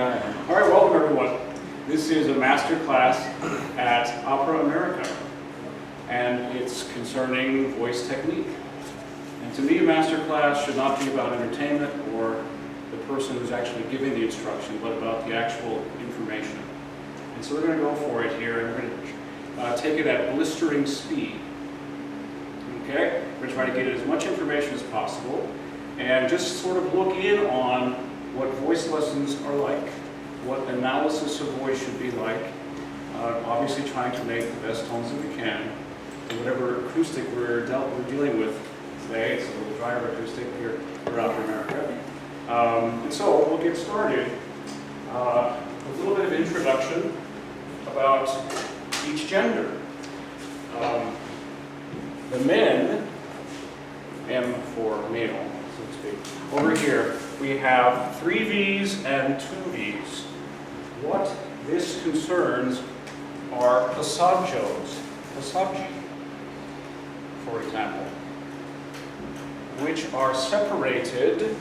All right, welcome everyone. This is a master class at Opera America, and it's concerning voice technique. And to me, a master class should not be about entertainment or the person who's actually giving the instruction, but about the actual information. And so we're going to go for it here, and we're going to take it at blistering speed. Okay? We're going to try to get as much information as possible, and just sort of look in on what voice lessons are like, what analysis of voice should be like, obviously trying to make the best tones that we can, and whatever acoustic we're dealing with today. It's a little drier acoustic here throughout America. And so we'll get started with a little bit of introduction about each gender. The men, M for male, so to speak, over here we have 3 V's and 2 V's. What this concerns are passaggios, passaggi, for example, which are separated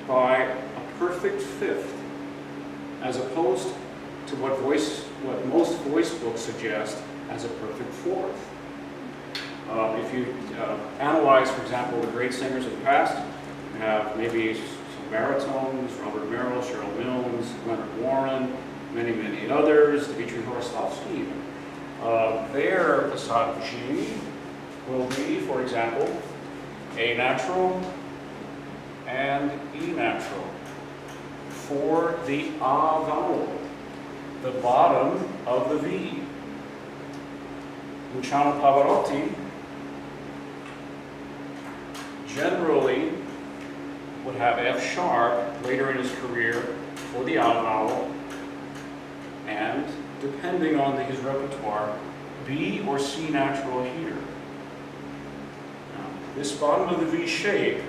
by a perfect fifth, as opposed to what most voice books suggest as a perfect fourth. If you analyze, for example, the great singers of the past, you have maybe some baritones, Robert Merrill, Cheryl Milnes, Leonard Warren, many, many others, Dmitri Horostovsky. Their passaggi will be, for example, A natural and E natural for the A vowel, the bottom of the V. Luciano Pavarotti generally would have F sharp later in his career for the A vowel, and depending on his repertoire, B or C natural here. Now, this bottom of the V shape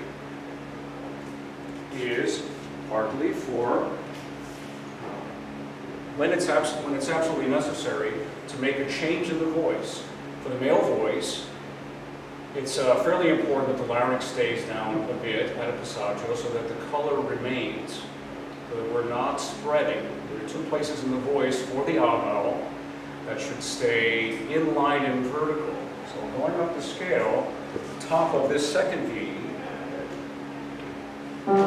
is partly for when it's absolutely necessary to make a change in the voice. For the male voice, it's fairly important that the larynx stays down a bit at a passaggio so that the color remains, so that we're not spreading. There are 2 places in the voice for the A vowel that should stay in line and vertical. So going up the scale, the top of this second V, and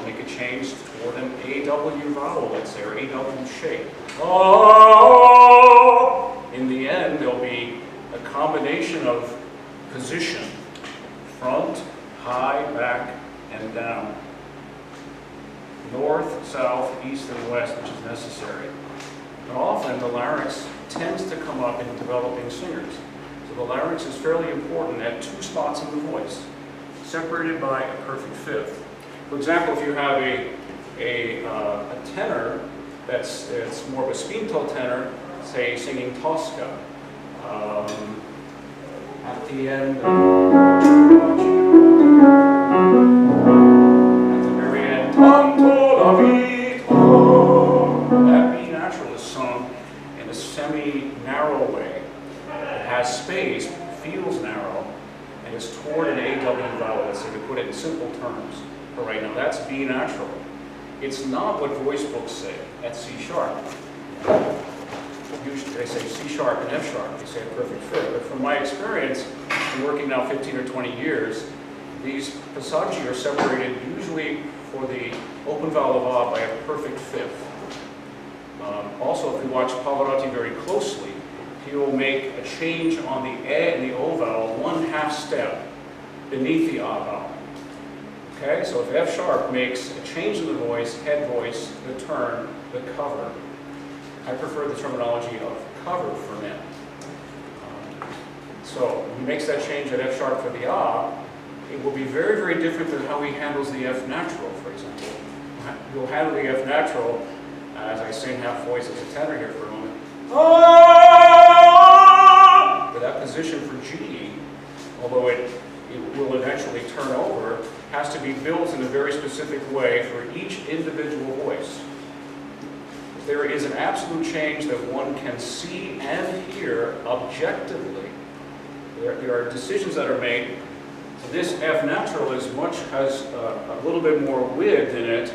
make a change toward an AW vowel, let's say, or AW shape. In the end, there'll be a combination of position, front, high, back, and down, north, south, east, and west, which is necessary. And often the larynx tends to come up in developing singers. So the larynx is fairly important at 2 spots in the voice, separated by a perfect fifth. For example, if you have a tenor that's more of a spinto tenor, say singing Tosca, at the end, at the very end, tanto la vita, that B natural is sung in a semi-narrow way. It has space, feels narrow, and is toward an AW vowel, let's say, to put it in simple terms. But right now, that's B natural. It's not what voice books say at C sharp. Usually they say C sharp and F sharp, they say a perfect fifth. But from my experience, in working now 15 or 20 years, these passaggi are separated usually for the open vowel of A by a perfect fifth. Also, if you watch Pavarotti very closely, he will make a change on the E and the O vowel 1/2 step beneath the A vowel. Okay, so if F sharp makes a change in the voice, head voice, the turn, the cover. I prefer the terminology of cover for men. So when he makes that change at F sharp for the A, it will be very, very different than how he handles the F natural, for example. He'll handle the F natural, as I sing half voice as a tenor here for a moment. But that position for G, although it will eventually turn over, has to be built in a very specific way for each individual voice. There is an absolute change that one can see and hear objectively. There are decisions that are made So this F natural has a little bit more width in it,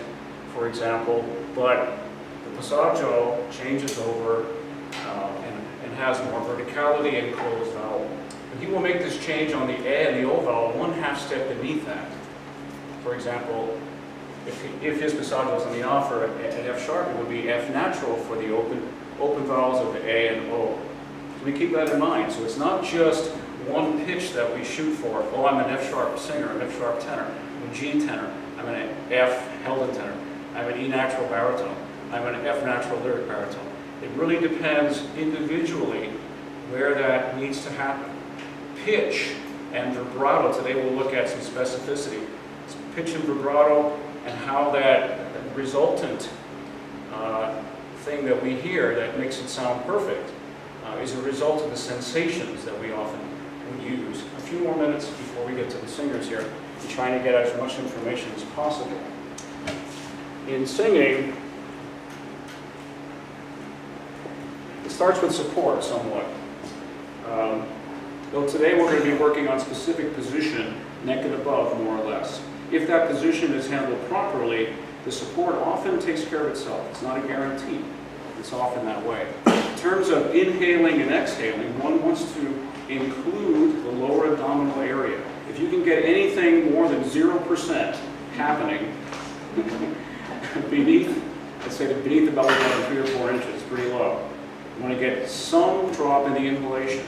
for example, but the passaggio changes over and has more verticality and closed vowel. But he will make this change on the A and the O vowel 1/2 step beneath that. For example, if his passaggio is on the offer at F sharp, it would be F natural for the open vowels of the A and O. So we keep that in mind. So it's not just one pitch that we shoot for. Oh, I'm an F sharp singer, I'm an F sharp tenor, I'm a G tenor, I'm an F held tenor, I'm an E natural baritone, I'm an F natural lyric baritone. It really depends individually where that needs to happen. Pitch and vibrato, today we'll look at some specificity. It's pitch and vibrato and how that resultant thing that we hear that makes it sound perfect is a result of the sensations that we often would use. A few more minutes before we get to the singers here, and trying to get as much information as possible. In singing, it starts with support somewhat. Though today we're going to be working on specific position, neck and above, more or less. If that position is handled properly, the support often takes care of itself. It's not a guarantee. It's often that way. In terms of inhaling and exhaling, one wants to include the lower abdominal area. If you can get anything more than 0% happening beneath, let's say beneath the belly button 3 or 4 inches, pretty low. You want to get some drop in the inhalation.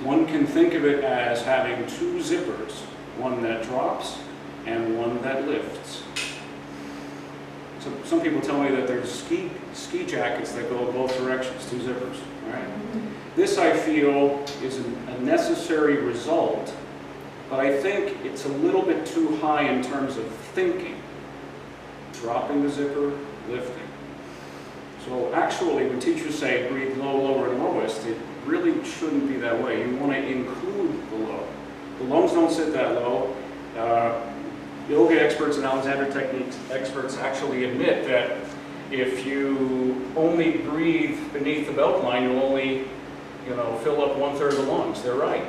One can think of it as having 2 zippers, one that drops and one that lifts. So some people tell me that there's ski jackets that go both directions, 2 zippers. Right? This, I feel, is a necessary result, but I think it's a little bit too high in terms of thinking. Dropping the zipper, lifting. So actually, when teachers say breathe low, lower, and lowest, it really shouldn't be that way. You want to include the low. The lungs don't sit that low. Yoga experts and Alexander techniques experts actually admit that if you only breathe beneath the belt line, you'll only, fill up 1/3 of the lungs. They're right.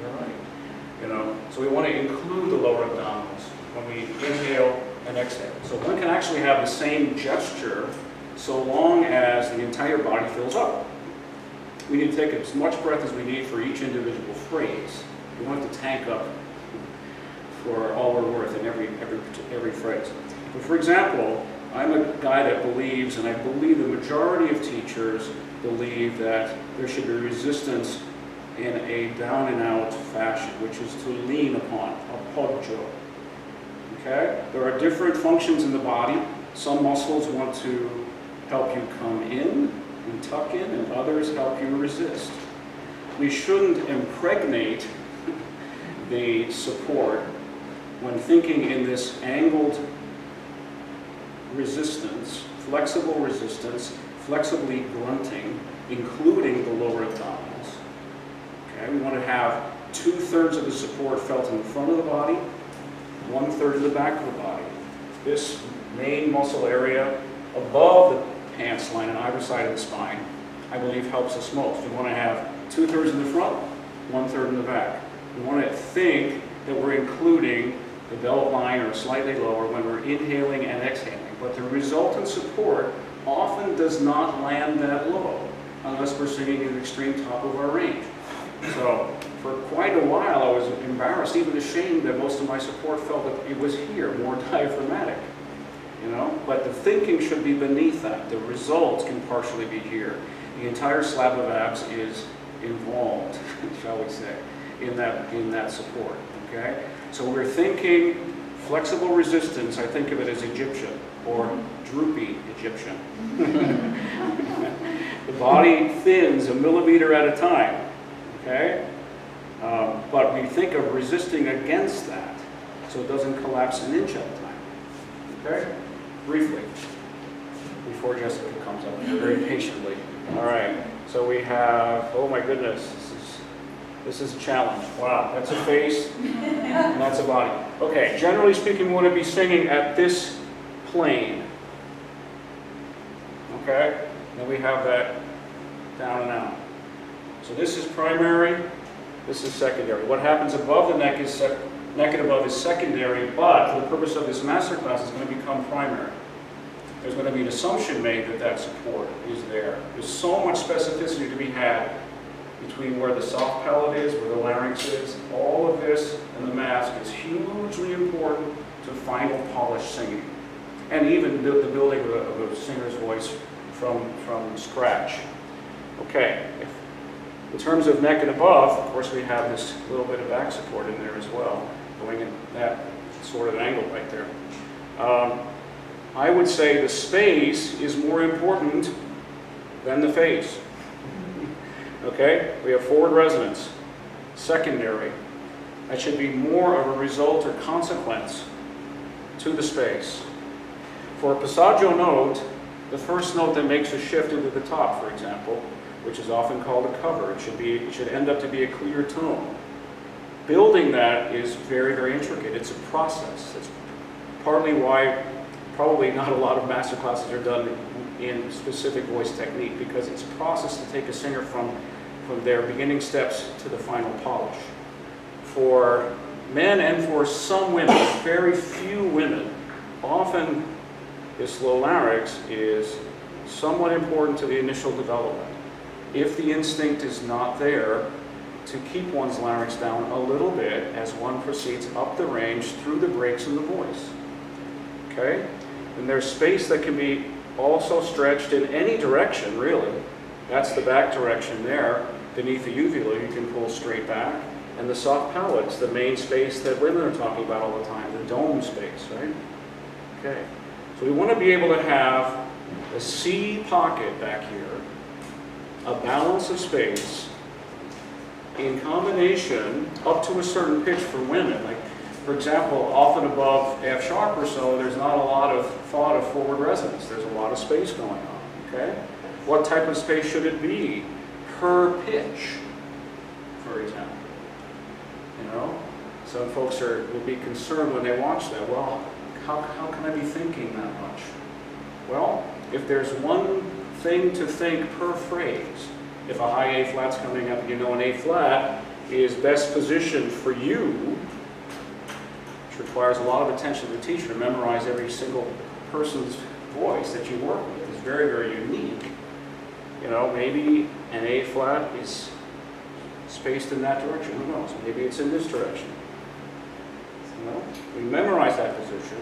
They're right. So we want to include the lower abdominals when we inhale and exhale. So one can actually have the same gesture so long as the entire body fills up. We need to take as much breath as we need for each individual phrase. We want to tank up for all we're worth in every phrase. But for example, I'm a guy that believes, and I believe the majority of teachers believe, that there should be resistance in a down and out fashion, which is to lean upon, appoggio. Okay? There are different functions in the body. Some muscles want to help you come in and tuck in, and others help you resist. We shouldn't impregnate the support when thinking in this angled resistance, flexibly grunting, including the lower abdominals. Okay, we want to have 2/3 of the support felt in the front of the body, 1/3 of the back of the body. This main muscle area above the pants line on either side of the spine, I believe, helps us most. We want to have 2/3 in the front, 1/3 in the back. We want to think that we're including the belt line or slightly lower when we're inhaling and exhaling. But the resultant support often does not land that low unless we're singing at the extreme top of our range. So for quite a while I was embarrassed, even ashamed, that most of my support felt that it was here, more diaphragmatic. But the thinking should be beneath that. The result can partially be here. The entire slab of abs is involved, shall we say, in that support. Okay? So we're thinking flexible resistance. I think of it as Egyptian or droopy Egyptian. The body thins 1 millimeter at a time. Okay? But we think of resisting against that so it doesn't collapse 1 inch at a time. Okay? Briefly, before Jessica comes up very patiently. All right, so we have, oh my goodness, this is a challenge. Wow, that's a face, and that's a body. Okay, generally speaking, we want to be singing at this plane. Okay, then we have that down and out. So this is primary, this is secondary. What happens above the neck is neck and above is secondary, but for the purpose of this masterclass, it's going to become primary. There's going to be an assumption made that that support is there. There's so much specificity to be had between where the soft palate is, where the larynx is. All of this and the mask is hugely important to final polished singing, and even the building of a singer's voice from scratch. Okay, in terms of neck and above, of course we have this little bit of back support in there as well, going in that sort of angle right there. I would say the space is more important than the face. Okay, we have forward resonance, secondary. That should be more of a result or consequence to the space. For a passaggio note, the first note that makes a shift into the top, for example, which is often called a cover, it should end up to be a clear tone. Building that is very, very intricate. It's a process. It's partly why probably not a lot of master classes are done in specific voice technique, because it's a process to take a singer from their beginning steps to the final polish. For men and for some women, very few women, often this low larynx is somewhat important to the initial development. If the instinct is not there to keep one's larynx down a little bit as one proceeds up the range through the breaks in the voice. Okay? And there's space that can be also stretched in any direction, really. That's the back direction there. Beneath the uvula, you can pull straight back. And the soft palate's the main space that women are talking about all the time, the dome space, right? Okay. So we want to be able to have a C pocket back here, a balance of space, in combination up to a certain pitch for women. Like, for example, often above F sharp or so, there's not a lot of thought of forward resonance. There's a lot of space going on, okay? What type of space should it be per pitch, for example? You know? Some folks will be concerned when they watch that. Well, how can I be thinking that much? Well, if there's one thing to think per phrase, if a high A flat's coming up, you know an A flat is best positioned for you, which requires a lot of attention to the teacher to memorize every single person's voice that you work with. It's very, very unique. You know, maybe an A flat is spaced in that direction. Who knows? Maybe it's in this direction. You know, we memorize that position.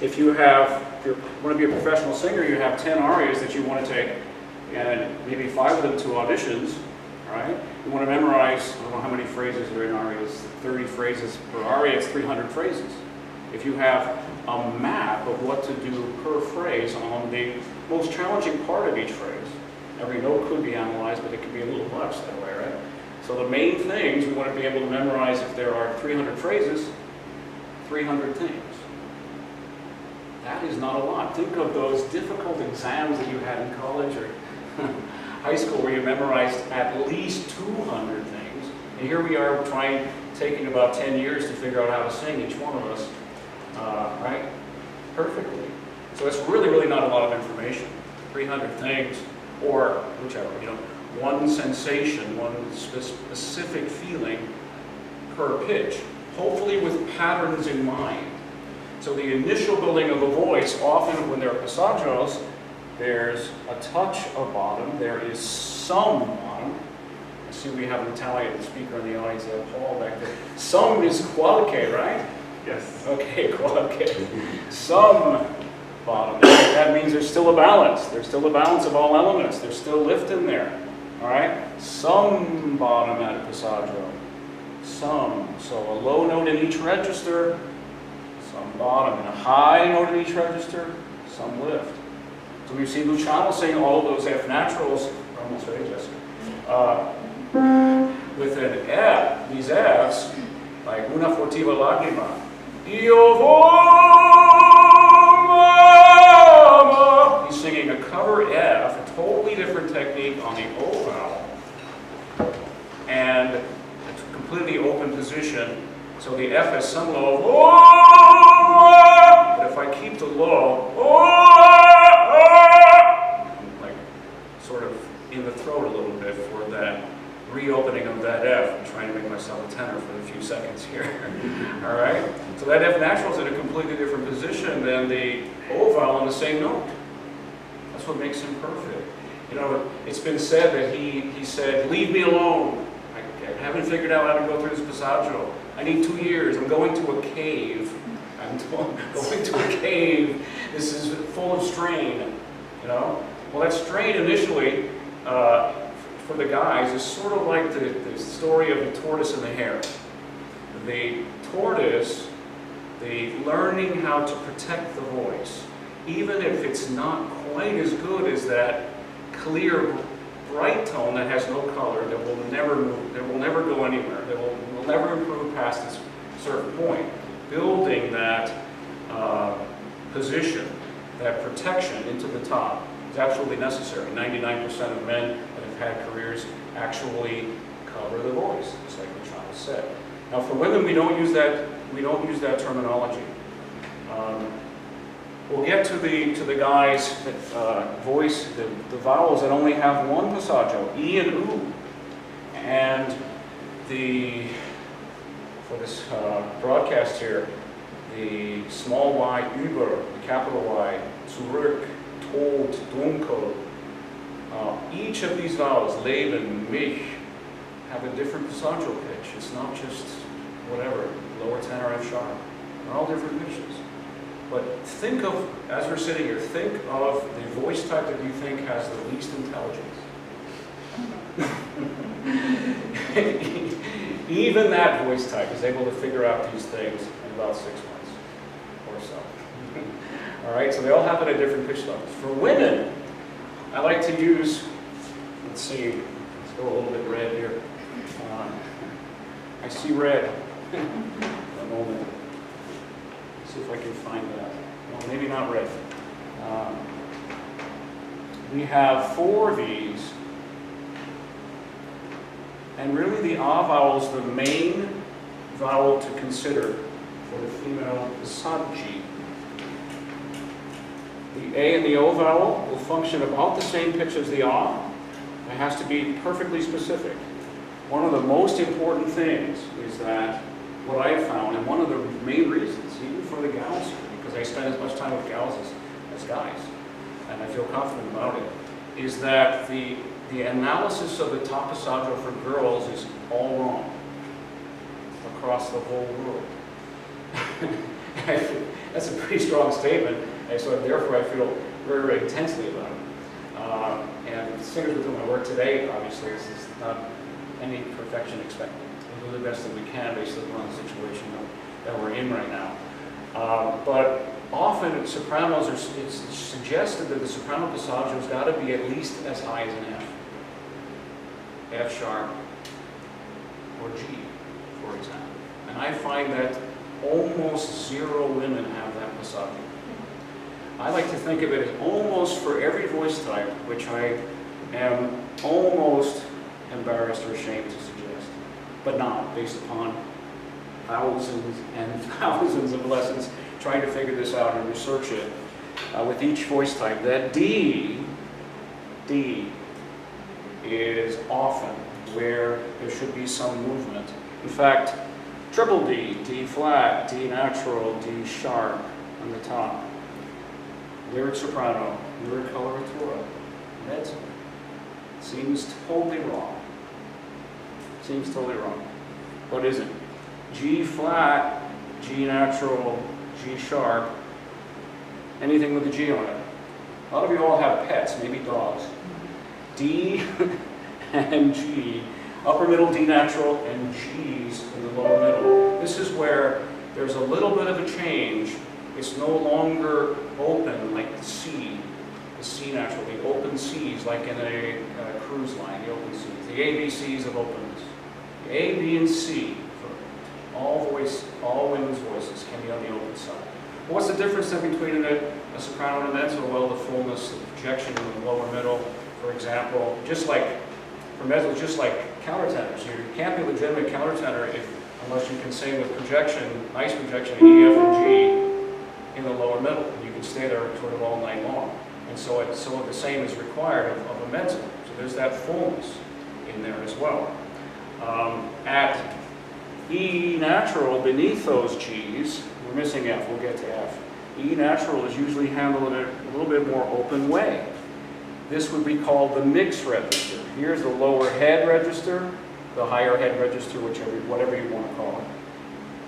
If you want to be a professional singer, you have 10 arias that you want to take, and maybe 5 of them to auditions, right? You want to memorize, I don't know how many phrases are in arias, 30 phrases per aria, it's 300 phrases. If you have a map of what to do per phrase on the most challenging part of each phrase, every note could be analyzed, but it can be a little much that way, right? So the main things we want to be able to memorize, if there are 300 phrases, 300 things. That is not a lot. Think of those difficult exams that you had in college or high school where you memorized at least 200 things. And here we are taking about 10 years to figure out how to sing, each one of us, right? Perfectly. So it's really, really not a lot of information. 300 things, or whichever, you know, one sensation, one specific feeling per pitch, hopefully with patterns in mind. So the initial building of a voice, often when there are passaggios, there's a touch of bottom, there is some bottom. I see we have an Italian speaker in the audience, Paul back there. Some is qualche, right? Yes. Okay, qualche. Some bottom. That means there's still a balance. There's still a balance of all elements. There's still lift in there. All right? Some bottom at a passaggio. Some. So a low note in each register, some bottom, and a high note in each register, some lift. So we've seen Luciano sing all of those F naturals, almost ready, Jessica, with an F, these Fs, like una furtiva lagrima. Io vomo. He's singing a cover F, a totally different technique on the O vowel, and a completely open position. So the F has some low, but if I keep the low, I'm like sort of in the throat a little bit for that reopening of that F. I'm trying to make myself a tenor for a few seconds here. All right? So that F natural is in a completely different position than the O vowel on the same note. That's what makes him perfect. You know, it's been said that he said, "Leave me alone. I haven't figured out how to go through this passaggio. I need 2 years. I'm going to a cave. I'm going to a cave. This is full of strain." You know? Well, that strain initially, for the guys, is sort of like the story of the tortoise and the hare. The tortoise, the learning how to protect the voice, even if it's not quite as good as that clear, bright tone that has no color, that will never move, that will never go anywhere, that will never improve past this certain point. Building that position, that protection into the top is absolutely necessary. 99% of men that have had careers actually cover the voice, just like the child said. Now, for women, we don't use that terminology. We'll get to the guys that voice the vowels that only have one passaggio, E and U, and for this broadcast here, the small y, über, the capital Y, zurück, tot, dunkel. Each of these vowels, leben, mich, have a different passaggio pitch. It's not just whatever, lower tenor F sharp. They're all different pitches. But think of, as we're sitting here, think of the voice type that you think has the least intelligence. Even that voice type is able to figure out these things in about 6 months or so. All right, so they all happen at different pitch levels. For women, I like to use, let's see, let's go a little bit red here. I see red. A moment. See if I can find that. Well, maybe not red. We have 4 of these. And really the A vowel is the main vowel to consider for the female passaggio. The A and the O vowel will function about the same pitch as the A. It has to be perfectly specific. One of the most important things is that what I have found, and one of the main reasons, even for the gals here, because I spend as much time with gals as guys, and I feel confident about it, is that the analysis of the top passaggio for girls is all wrong across the whole world. That's a pretty strong statement, and so therefore I feel very, very intensely about it. And singers with whom I work today, obviously, this is not any perfection expected. We do the best that we can based upon the situation that we're in right now. But often sopranos it's suggested that the soprano passaggio has got to be at least as high as an F. F sharp or G, for example. And I find that almost 0 women have that passaggio. I like to think of it as almost for every voice type, which I am almost embarrassed or ashamed to suggest, but not, based upon thousands and thousands of lessons trying to figure this out and research it with each voice type, that D is often where there should be some movement. In fact, triple D, D flat, D natural, D sharp on the top. Lyric soprano, lyric coloratura, mezzo. Seems totally wrong. Seems totally wrong. What is it? G flat, G natural, G sharp, anything with a G on it. A lot of you all have pets, maybe dogs. D and G, upper middle D natural, and G's in the lower middle. This is where there's a little bit of a change. It's no longer open like the C natural, the open C's, like in a cruise line, the open C's. The ABCs of openness. The A, B, and C for all women's voices can be on the open side. But what's the difference then between a soprano and a mezzo? Well, the fullness, the projection in the lower middle, for example, just like for mezzo, just like countertenors. You can't be a legitimate countertenor unless you can sing with projection, nice projection, E, F, and G in the lower middle. And you can stay there sort of all night long. And so the same is required of a mezzo. So there's that fullness in there as well. At E natural beneath those G's, we're missing F, we'll get to F. E natural is usually handled in a little bit more open way. This would be called the mix register. Here's the lower head register, the higher head register, whatever you want to call it.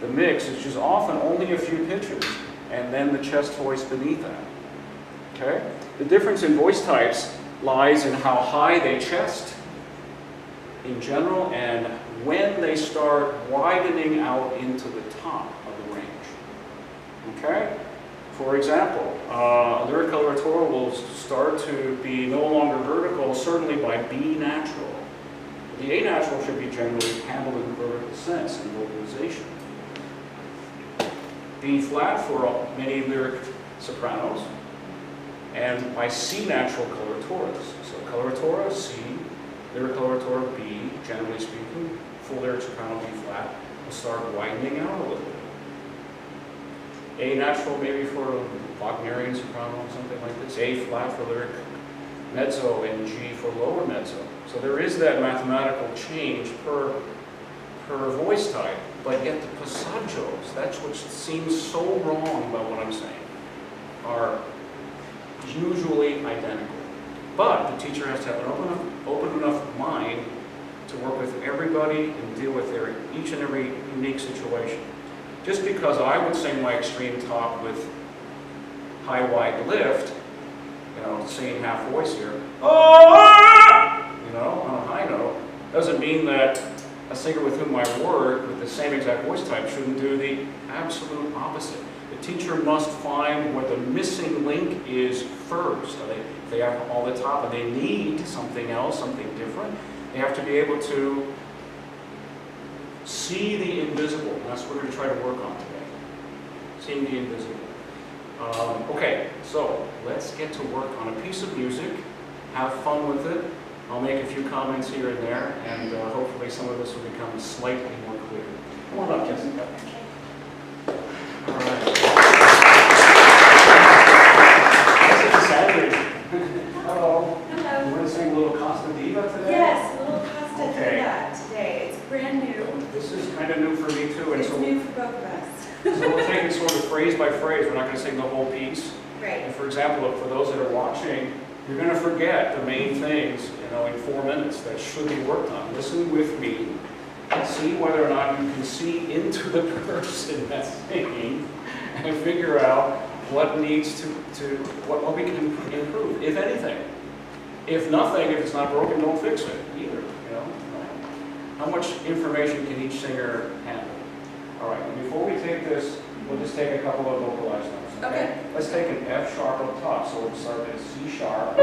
The mix is just often only a few pitches, and then the chest voice beneath that. Okay? The difference in voice types lies in how high they chest in general and when they start widening out into the top of the range. Okay? For example, lyric coloratura will start to be no longer vertical, certainly by B natural. The A natural should be generally handled in the vertical sense in vocalization. B flat for many lyric sopranos, and by C natural coloraturas. So coloratura, C, lyric coloratura, B, generally speaking, full lyric soprano, B flat, will start widening out a little bit. A natural maybe for Wagnerian soprano, something like this. A flat for lyric mezzo and G for lower mezzo. So there is that mathematical change per voice type, but yet the passaggios, that's what seems so wrong about what I'm saying, are usually identical. But the teacher has to have an open enough mind to work with everybody and deal with each and every unique situation. Just because I would sing my extreme top with high wide lift, singing half voice here, on a high note, doesn't mean that a singer with whom I work with the same exact voice type shouldn't do the absolute opposite. The teacher must find what the missing link is first. They have all the top and they need something else, something different. They have to be able to see the invisible. That's what we're going to try to work on today. Seeing the invisible. Okay, so let's get to work on a piece of music. Have fun with it. I'll make a few comments here and there, and hopefully some of this will become slightly more clear. Come on up, Jessica. All right. Jessica Savage. Hello. Hello. You want to sing a little Costa Diva today? Yes, a little Costa Diva today. It's brand new. This is kind of new for me too. And It's so, new for both of us. So we'll take it sort of phrase by phrase. We're not going to sing the whole piece. Right. And for example, for those that are watching, you're going to forget the main things, in 4 minutes that should be worked on. Listen with me and see whether or not you can see into the person that's singing and figure out what needs what we can improve, if anything. If nothing, if it's not broken, don't fix it either, How much information can each singer handle? All right, and before we take this, we'll just take a couple of vocalized notes. Okay. Let's take an F sharp up top. So we'll start at C sharp.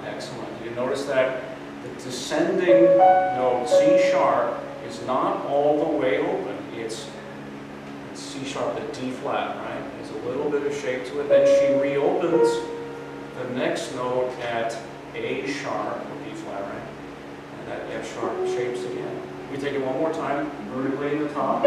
Excellent. You notice that the descending note C sharp is not all the way open. It's C sharp, the D flat, right? There's a little bit of shape to it. Then she reopens the next note at A sharp, or B flat, right? And that F sharp shapes again. We take it one more time, vertically in the top.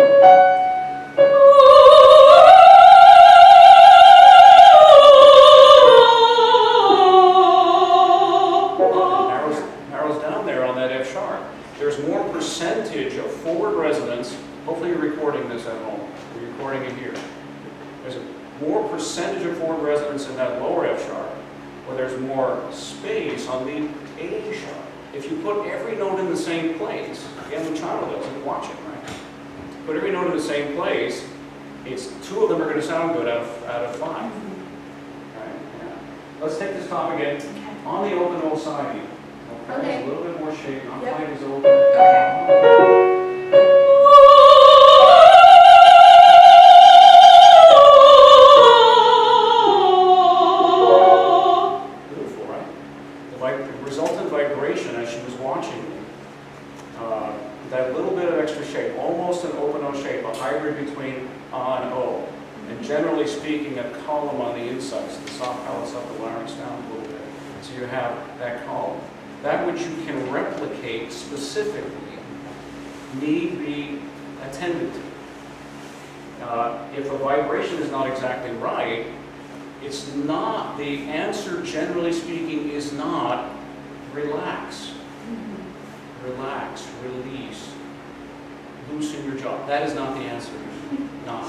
Narrows down there on that F sharp. There's more percentage of forward resonance. Hopefully you're recording this at home. You're recording it here. There's more percentage of forward resonance in that lower F sharp, where there's more space on the A sharp. If you put every note in the same place, again, Luciano does it, watch it, right? Put every note in the same place, two of them are going to sound good out of 5. Right? Yeah. Let's take this top again. On the open O side here. Okay. There's a little bit more shape, not quite as open. Okay. That little bit of extra shape, almost an open O shape, a hybrid between A and O. And generally speaking, a column on the inside, so the soft palates up the larynx down a little bit. So you have that column. That which you can replicate specifically need be attended to. If a vibration is not exactly right, It's not, the answer generally speaking is not relax. Relax, release, loosen your jaw. That is not the answer. Not.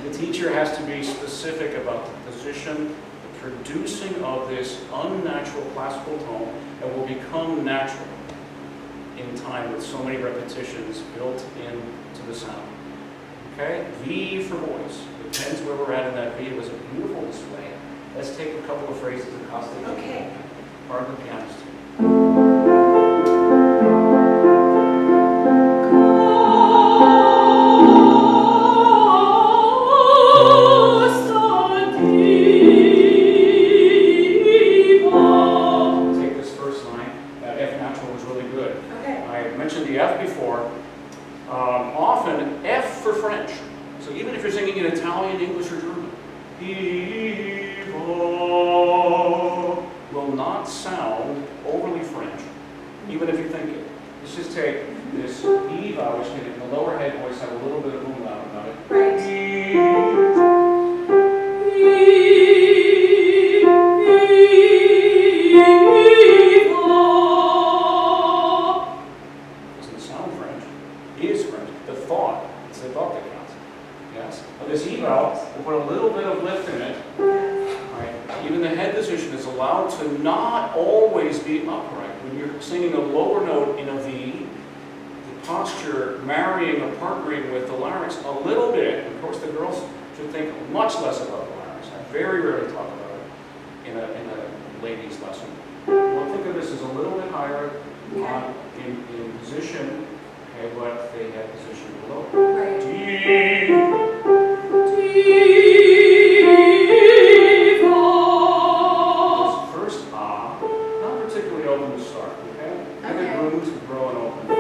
The teacher has to be specific about the position, the producing of this unnatural classical tone that will become natural in time with so many repetitions built into the sound. Okay? V for voice. Depends where we're at in that V. It was a beautiful display. Let's take a couple of phrases acoustic. Okay. Pardon the pianist. Take this first line. That F natural was really good. Okay. I mentioned the F before. Often F for French. So even if you're singing in Italian, English, or German, will not sound overly French, even if you think it. Let's just take this E vowel, which can in the lower head voice have a little bit of umlaut about it. Right. Doesn't sound French. It is French. The thought, it's the thought that counts. Yes. Now this E vowel, we'll put a little bit of lift in it. Right. Even the head position is allowed to not always be upright. When you're singing a lower note in a V, the posture marrying or partnering with the larynx a little bit. Of course, the girls should think much less about the larynx. I very rarely talk about it in a ladies' lesson. Well, think of this as a little bit higher in position, okay, but they have position below. Right. D. Open to start, okay? Give it room to grow and open. The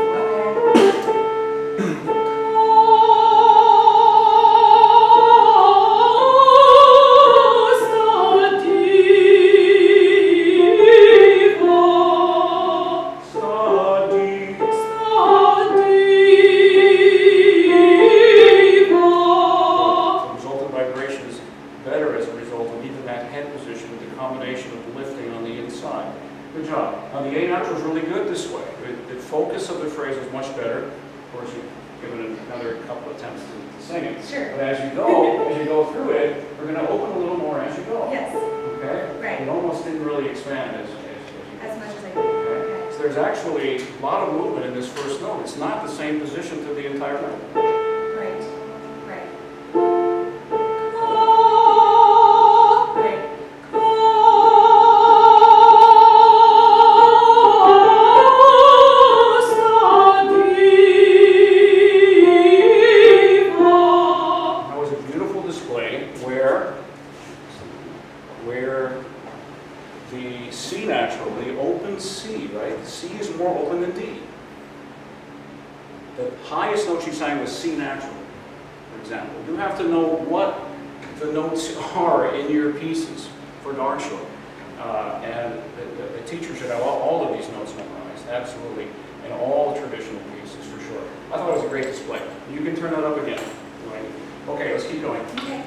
resultant vibration is better as a result of even that head position with the combination of lifting on the inside. Good job. Now the A natural is really good this way. The focus of the phrase is much better. Of course, you give it another couple attempts to sing it. Sure. But as you go through it, we're going to open a little more as you go. Yes. Okay? Right. It almost didn't really expand as you As much as I can. okay? So there's actually a lot of movement in this first note. It's not the same position through the entire note. Right. Right. Where the C natural, the open C, right? C is more open than D. The highest note you sang was C natural, for example. You have to know what the notes are in your pieces for darn sure. And the teacher should have all of these notes memorized, absolutely, in all the traditional pieces for sure. I thought it was a great display. You can turn that up again. Okay, let's keep going. Okay.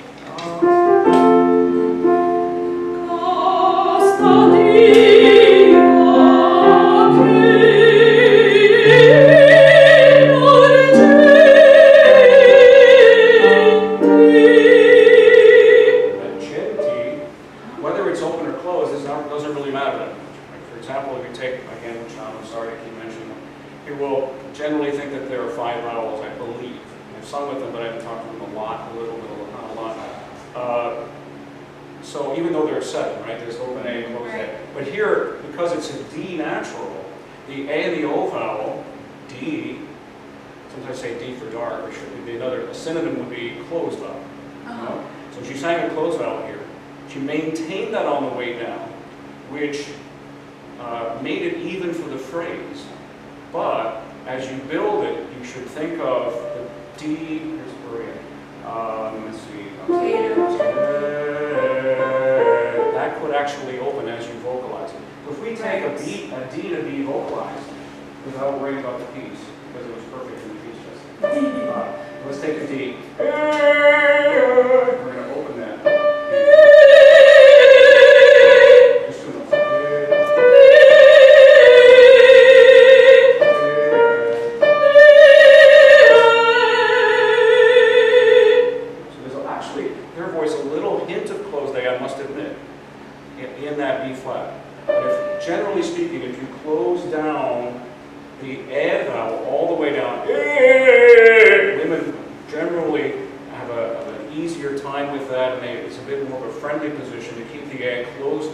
Whether it's open or closed doesn't really matter that much. Like for example, if you take, again, which I'm sorry to keep mentioning them, you will generally think that there are 5 vowels, I believe. I've sung with them, but I haven't talked to them a lot, a little bit, not a lot. So even though there are 7, right, there's open A and closed A. But here, because it's a D natural, the A and the O vowel, D, sometimes I say D for dark, or should be a synonym would be closed vowel. You know? So she sang a closed vowel here. She maintained that on the way down, which made it even for the phrase. But as you build it, you should think of the D, here's Korea. Let's see. That could actually open as you vocalize it. If we take a D to B vocalized without worrying about the piece, because it was perfect in the piece just let's take a D. little hint of closed A, I must admit, in that B flat. But if, generally speaking, if you close down the A vowel all the way down, women generally have an easier time with that, and it's a bit more of a friendly position to keep the A closed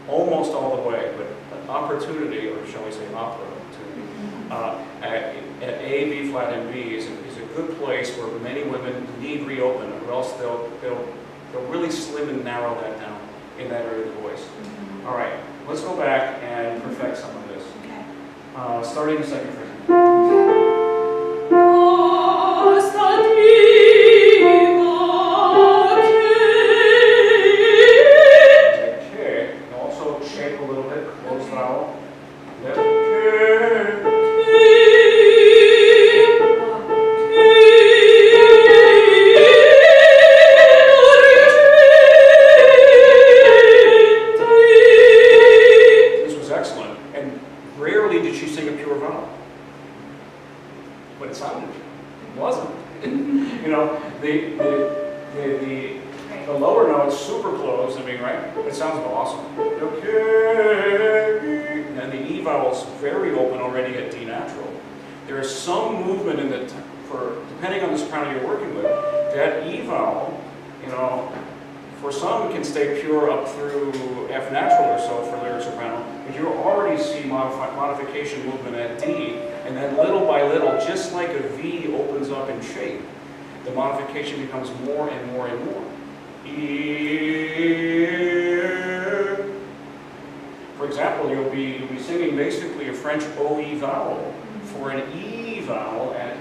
almost all the way. But an opportunity, or shall we say opportunity, at A, B flat, and B is a good place where many women need reopen, or else they'll really slim and narrow that down in that area of the voice. All right, let's go back and perfect some of this. Okay. Starting the second phrase. Okay, and also shape a little bit, closed vowel. Lip. But it sounded, it wasn't. You know, the lower note's super closed, I mean, right? It sounds awesome. Okay. And the E vowel's very open already at D natural. There is some movement in the, depending on the soprano you're working with, that E vowel, you know, for some can stay pure up through F natural or so for lyric soprano, but you already see modification movement at D, and then little by little, just like a V opens up in shape, the modification becomes more and more and more. E. For example, you'll be singing basically a French OE vowel for an E vowel at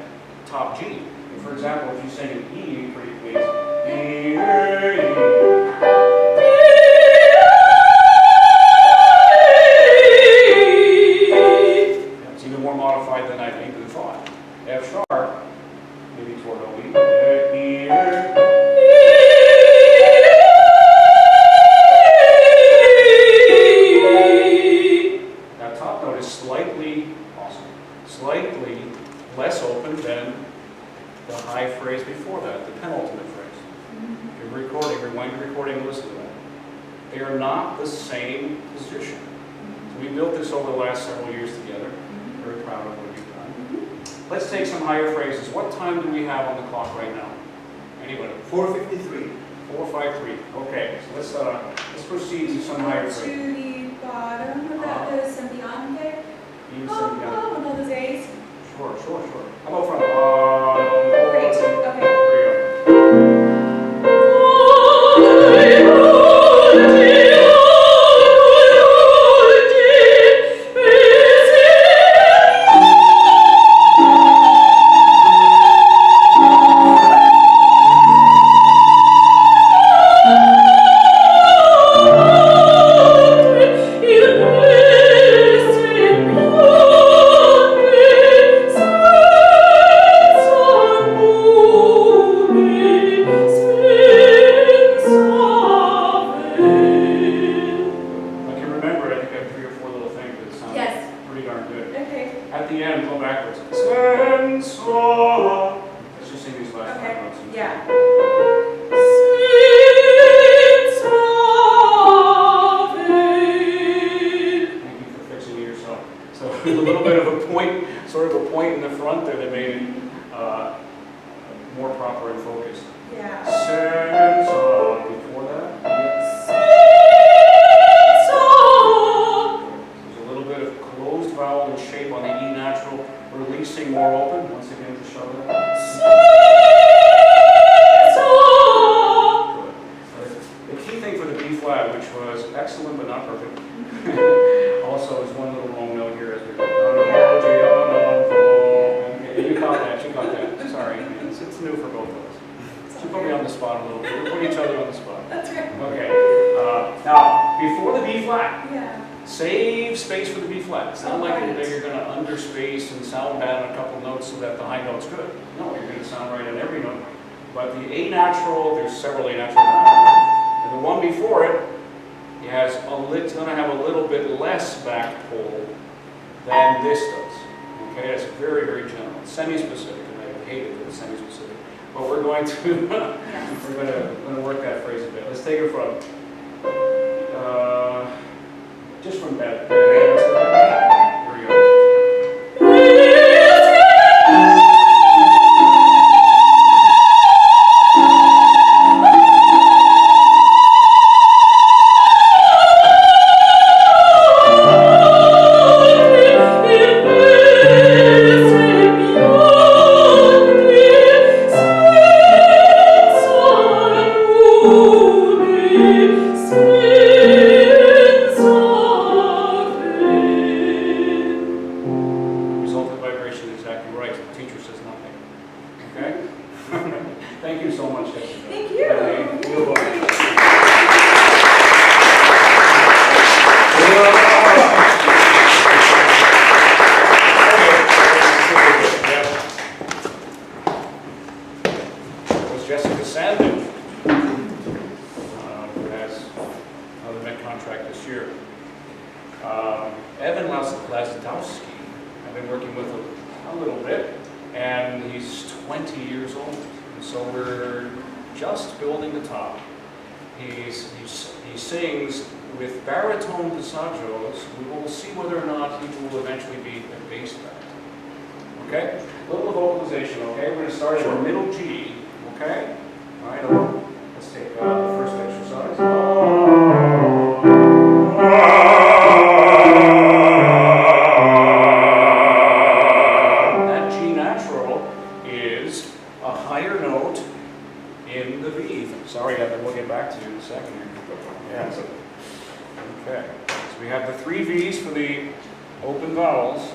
top G. And for example, if you sing an E, pretty please. E. Modified than I even thought. F sharp, maybe toward OE. That top note is slightly less open than the high phrase before that, the penultimate phrase. If you're recording, rewind your recording and listen to that. They are not the same position. So we built this over the last several years together. Very proud of what you've done. Let's take some higher phrases. What time do we have on the clock right now? Anybody? 4:53. 4:53. Okay, so let's proceed to some higher phrases. To the bottom of that, the sembiante. You Oh, one of those A's. Sure. How about from Great. Okay. There you At the end, go backwards. Sensual. Let's just sing these last five notes. Yeah. Thank you for fixing it yourself. So a little bit of a point, sort of a point in the front there that made it more proper and focused. Yeah. Sensual. Before that. Vowel and shape on the E natural, releasing more open. Once again to show that. Good. The key thing for the B flat, which was excellent but not perfect, also is one little wrong note here as we go. Okay, you caught that. Sorry, it's new for both of us. She put me on the spot a little bit. We put each other on the spot. That's right. Okay. Now, before the B flat. Yeah. Save space for the B flat. It's not like right. you're going to underspace and sound bad on a couple notes so that the high note's good. No, you're going to sound right on every note. But the A natural, there's several A natural. And the one before it, it's going to have a little bit less back pull than this does. Okay, it's very, very general. It's semi-specific, and I hate it that it's semi-specific. But we're going to we're gonna work that phrase a bit. Let's take it from just from that. Here we go. Thank you so much, Jessica. Thank you. You're welcome. That was Jessica Sandin, who has another Met contract this year. Evan Lazdowski, I've been working with a little bit, and he's 20 years old. So we're just building the top. He sings with baritone passaggios. We will see whether or not he will eventually be a bass baritone. Okay? A little vocalization, okay? We're going to start at the middle G, okay? All right, let's take the first exercise. That G natural is a higher note in the V. Sorry, Evan, we'll get back to you in a second here. Yes. Okay. So we have the 3 V's for the open vowels.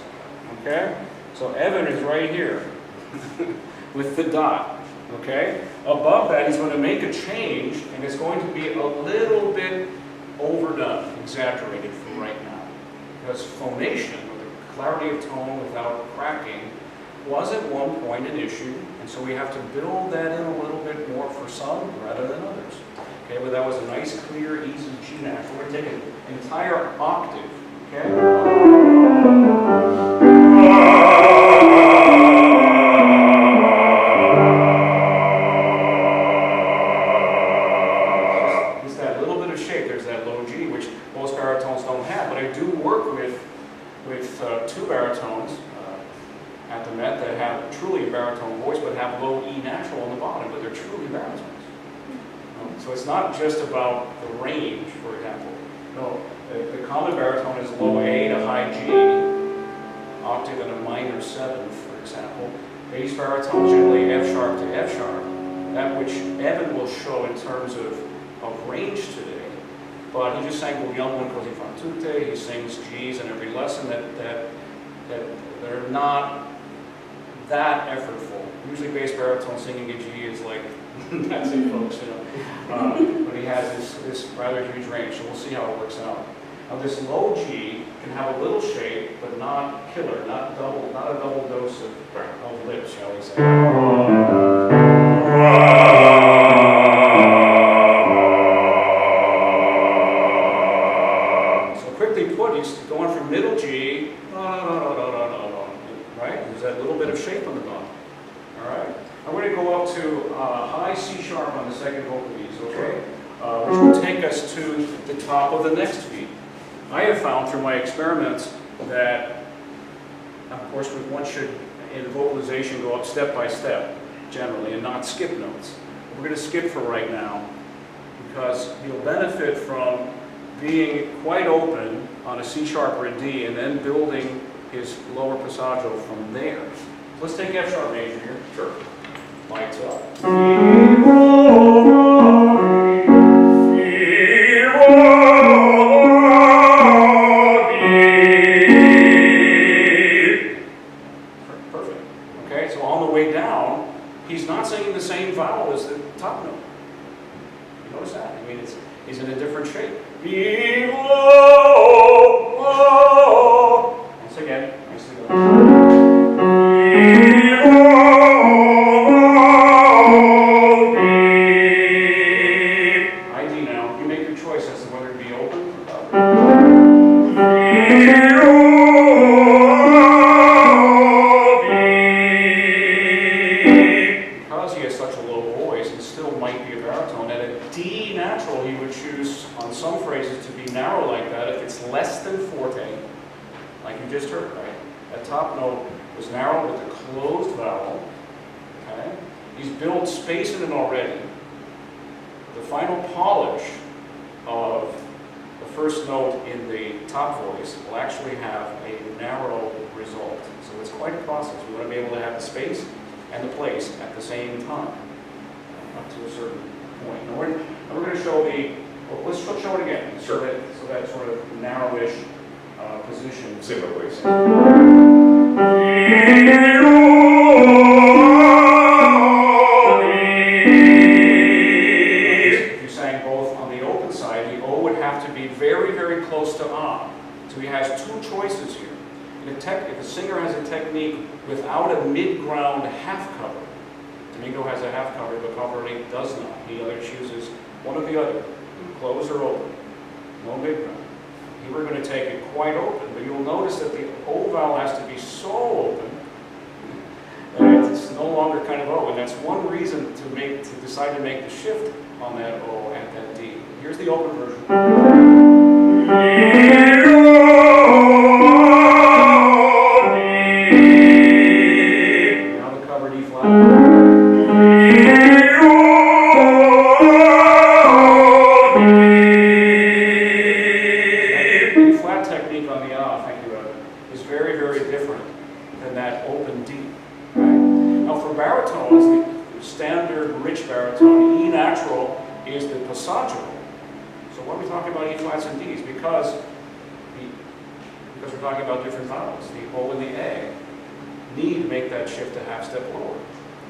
Okay? So Evan is right here with the dot. Okay? Above that, he's going to make a change, and it's going to be a little bit overdone, exaggerated for right now. Because phonation, or the clarity of tone without cracking, was at one point an issue, and so we have to build that in a little bit more for some rather than others. Okay, but that was a nice, clear, easy G natural. We're going to take an entire octave. Okay? Just that little bit of shape. There's that low G, which most baritones don't have, but I do work with 2 baritones at the Met that have truly a baritone voice but have low E natural on the bottom, but they're truly baritones. So it's not just about the range, for example. No, the common baritone is low A to high G, octave and a minor 7th, for example. Bass baritone generally F sharp to F sharp, that which Evan will show in terms of range today. But he just sang with young one così fan tutte. He sings G's in every lesson that they're not that effortful. Usually bass baritone singing a G is like, that's it folks, you know. But he has this rather huge range, so we'll see how it works out. Now this low G can have a little shape, but not killer, not a double dose of lips, shall we say. So quickly put, he's going from middle G, right? There's that little bit of shape on the bottom. All right? I'm going to go up to high C sharp on the second vocal V's, okay? Which will take us to the top of the next V. I have found through my experiments that, of course, one should, in vocalization, go up step by step, generally, and not skip notes. We're going to skip for right now, because you'll benefit from being quite open on a C sharp or a D, and then building his lower passaggio from there. So let's take F sharp major here. Sure. Lights up. Perfect. Okay, so on the way down, he's not singing the same vowel as the top note. You notice that? I mean, he's in a different shape. Once again, nicely done. ID now. You make your choice as to whether to be open or because he has such a low voice, it still might be a natural, he would choose on some phrases to be narrow like that. If it's less than forte, like you just heard, right? That top note was narrow with a closed vowel. Okay? He's built space in it already. The final polish of the first note in the top voice will actually have a narrow result. So it's quite a process. We want to be able to have the space and the place at the same time, up to a certain point. Now we're going to show well, let's show it again, Sure. so that sort of narrowish position. Same way. If you sang both on the open side, the O would have to be very, very close to A. So he has two choices here. If a singer has a technique without a mid-ground half cover, Domingo has a half cover, but Cavalry does not. He either chooses one or the other, close or open, no mid-ground. Here we're going to take it quite open, but you'll notice that the O vowel has to be so open that it's no longer kind of O, and that's one reason to decide to make the shift on that O at that D. Here's the open version. Now the covered E flat. Because we're talking about different vowels. The O and the A need to make that shift a half step lower,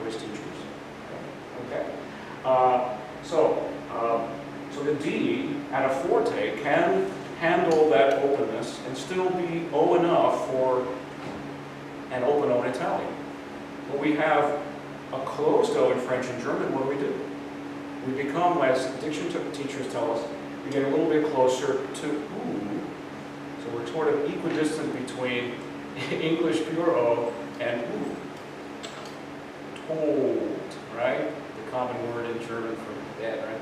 voice teachers. Okay? So the D at a forte can handle that openness and still be O enough for an open O in Italian. But we have a closed O in French and German. What do? We become, as diction teachers tell us, we get a little bit closer to ooh. So we're sort of equidistant between English pure O and ooh. Told, right? The common word in German for dead, right?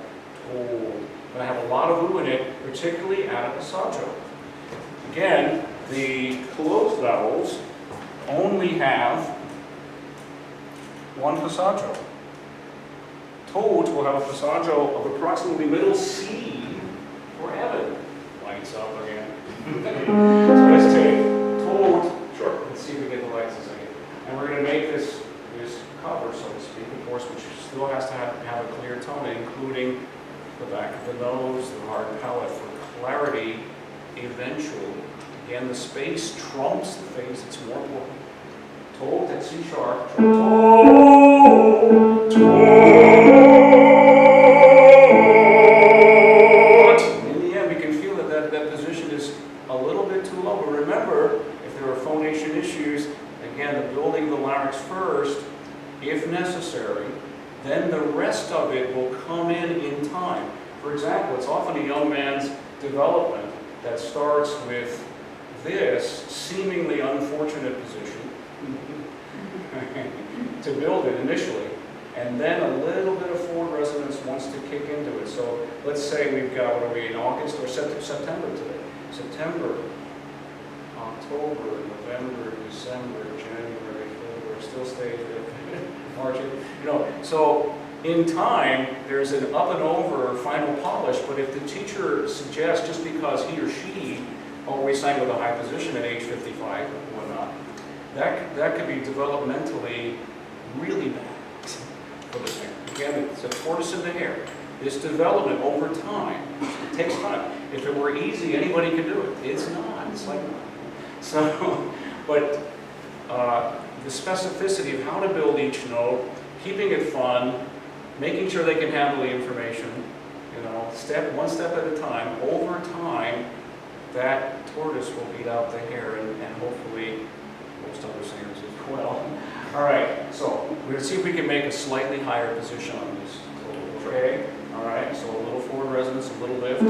Told. But I have a lot of ooh in it, particularly out of passaggio. Again, the closed vowels only have one passaggio. Toad will have a passaggio of approximately middle C for heaven. Lights up again. So let's take toad. Sure. Let's see if we get the lights a second. And we're going to make this cover, so to speak, of course, which still has to have a clear tone, including the back of the nose, the hard palate for clarity eventually. Again, the space trumps the face. It's more important. Toad at C sharp. Toad. In the end, we can feel that position is a little bit too low. But remember, if there are phonation issues, again, the building the larynx first, if necessary, then the rest of it will come in time. For example, it's often a young man's development that starts with this seemingly unfortunate position to build it initially, and then a little bit of forward resonance wants to kick into it. So let's say we've got, what are we in August or September today? September, October, November, December, January, February, still stays March, so in time, there's an up and over final polish, but if the teacher suggests, just because he or she always sang with a high position at age 55 or whatnot, that could be developmentally really bad for the singer. Again, it's a tortoise in the hare. This development over time, it takes time. If it were easy, anybody could do it. It's not. It's like not. So, but the specificity of how to build each note, keeping it fun, making sure they can handle the information, one step at a time. Over time, that tortoise will beat out the hare, and hopefully most other singers as well. All right, so we're going to see if we can make a slightly higher position on this. Okay, all right, so a little forward resonance, a little lift.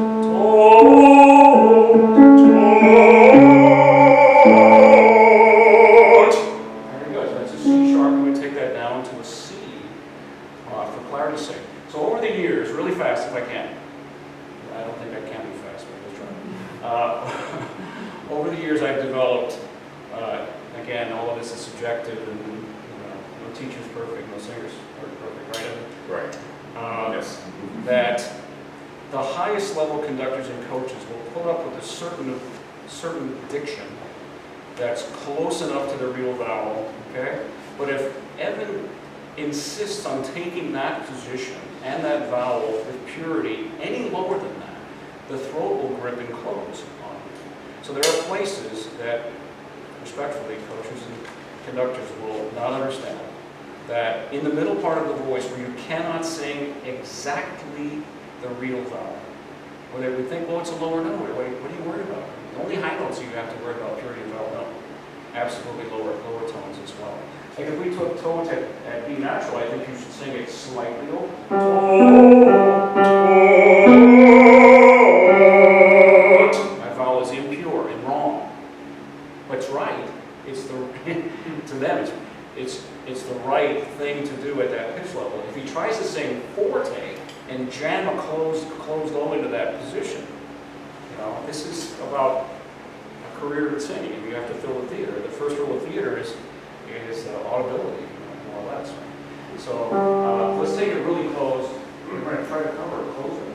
Very good, that's a C sharp. I'm going to take that down to a C for clarity sake. So over the years, really fast if I can, years I've developed, again, all of this is subjective, and no teacher's perfect, no singer's perfect, right? Right. Yes. That the highest level conductors and coaches will put up with a certain diction that's close enough to the real vowel, okay? But if Evan insists on taking that position and that vowel with purity any lower than that, the throat will grip and close on it. So there are places that, respectfully, coaches and conductors will not understand that in the middle part of the voice where you cannot sing exactly the real vowel, where they would think, well, it's a lower note. What are you worried about? The only high notes you have to worry about purity of vowel, no. Absolutely lower tones as well. Like if we took tones at B natural, I think you should sing it slightly over. That vowel is impure and wrong. But it's right. It's the to them it's the right thing to do at that pitch level. If he tries to sing forte and jam a closed O into that position, this is about a career in singing. You have to fill the theater. The first rule of theater is audibility, more or less. Right? So let's take it really close. We're going to try to cover it closely.